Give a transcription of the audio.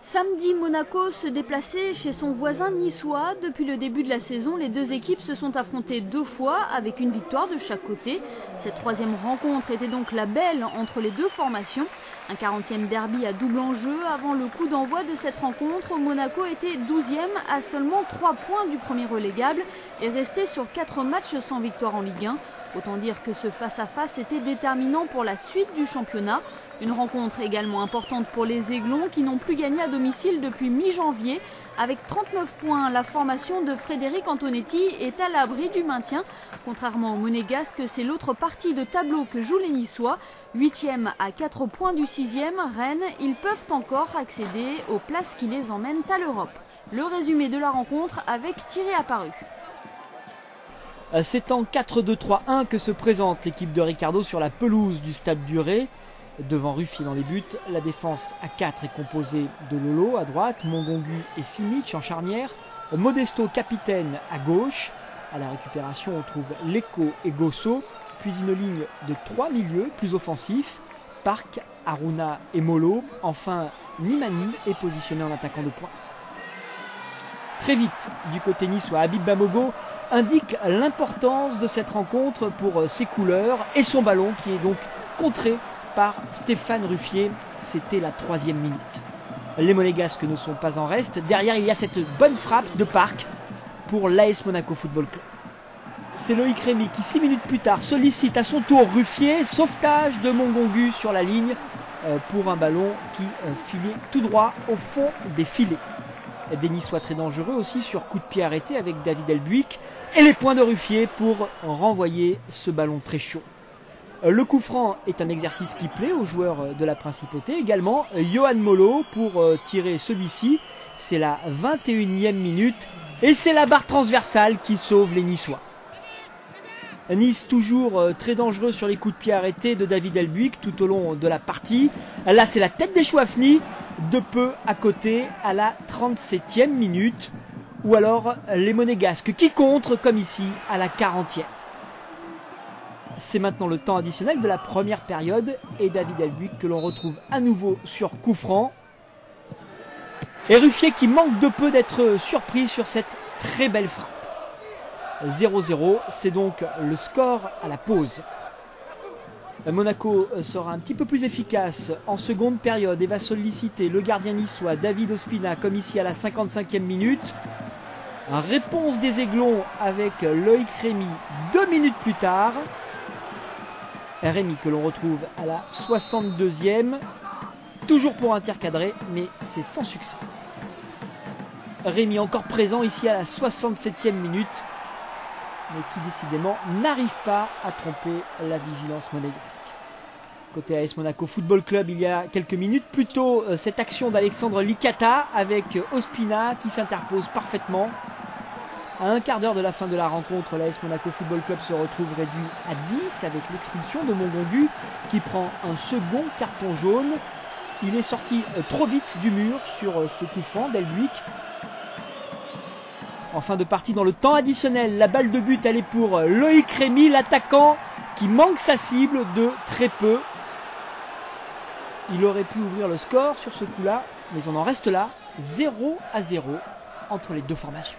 Samedi, Monaco se déplaçait chez son voisin niçois. Depuis le début de la saison, les deux équipes se sont affrontées 2 fois avec une victoire de chaque côté. Cette troisième rencontre était donc la belle entre les deux formations. Un 40e derby à double enjeu. Avant le coup d'envoi de cette rencontre, Monaco était 12e à seulement 3 points du premier relégable et restait sur 4 matchs sans victoire en Ligue 1. Autant dire que ce face-à-face était déterminant pour la suite du championnat. Une rencontre également importante pour les Aiglons qui n'ont plus gagné à domicile depuis mi-janvier. Avec 39 points, la formation de Frédéric Antonetti est à l'abri du maintien. Contrairement aux Monégasques, c'est l'autre partie de tableau que jouent les Niçois. 8e à 4 points du 6e, Rennes, ils peuvent encore accéder aux places qui les emmènent à l'Europe. Le résumé de la rencontre avec Thierry Apparu. C'est en 4-2-3-1 que se présente l'équipe de Ricardo sur la pelouse du Stade du Ré. Devant Ruffier dans les buts, la défense à 4 est composée de Lolo à droite, Mongongu et Simic en charnière, Modesto capitaine à gauche. À la récupération, on trouve Leko et Gosso, puis une ligne de 3 milieux plus offensifs, Park, Aruna et Molo. Enfin, Nimani est positionné en attaquant de pointe. Très vite, du côté niçois, Habib Bamogo indique l'importance de cette rencontre pour ses couleurs et son ballon qui est donc contré par Stéphane Ruffier. C'était la 3e minute. Les Monégasques ne sont pas en reste. Derrière, il y a cette bonne frappe de Park pour l'AS Monaco Football Club. C'est Loïc Rémy qui 6 minutes plus tard sollicite à son tour Ruffier. Sauvetage de Mongongu sur la ligne pour un ballon qui filait tout droit au fond des filets. Des Niçois très dangereux aussi sur coup de pied arrêté avec David Elbuik. Et les points de Ruffier pour renvoyer ce ballon très chaud. Le coup franc est un exercice qui plaît aux joueurs de la Principauté. Également, Yohan Molo pour tirer celui-ci. C'est la 21e minute. Et c'est la barre transversale qui sauve les Niçois. Nice toujours très dangereux sur les coups de pied arrêtés de David Elbuik tout au long de la partie. Là, c'est la tête des Chouafny, de peu à côté à la 37e minute. Ou alors les Monégasques qui contrent comme ici à la 40e. C'est maintenant le temps additionnel de la première période et David Elbuik que l'on retrouve à nouveau sur coup franc. Et Ruffier qui manque de peu d'être surpris sur cette très belle frappe. 0-0, c'est donc le score à la pause. Monaco sera un petit peu plus efficace en seconde période et va solliciter le gardien niçois David Ospina comme ici à la 55e minute. Réponse des Aiglons avec Loïc Rémy 2 minutes plus tard. Rémy que l'on retrouve à la 62e. Toujours pour un tir cadré, mais c'est sans succès. Rémy encore présent ici à la 67e minute, mais qui décidément n'arrive pas à tromper la vigilance monégasque. Côté AS Monaco Football Club, il y a quelques minutes, plutôt cette action d'Alexandre Licata avec Ospina qui s'interpose parfaitement. À un quart d'heure de la fin de la rencontre, l'AS Monaco Football Club se retrouve réduit à 10 avec l'expulsion de Mongongu qui prend un second carton jaune. Il est sorti trop vite du mur sur ce coup franc d'Elbuik. En fin de partie, dans le temps additionnel, la balle de but elle est pour Loïc Rémy, l'attaquant qui manque sa cible de très peu. Il aurait pu ouvrir le score sur ce coup-là, mais on en reste là, 0-0 entre les deux formations.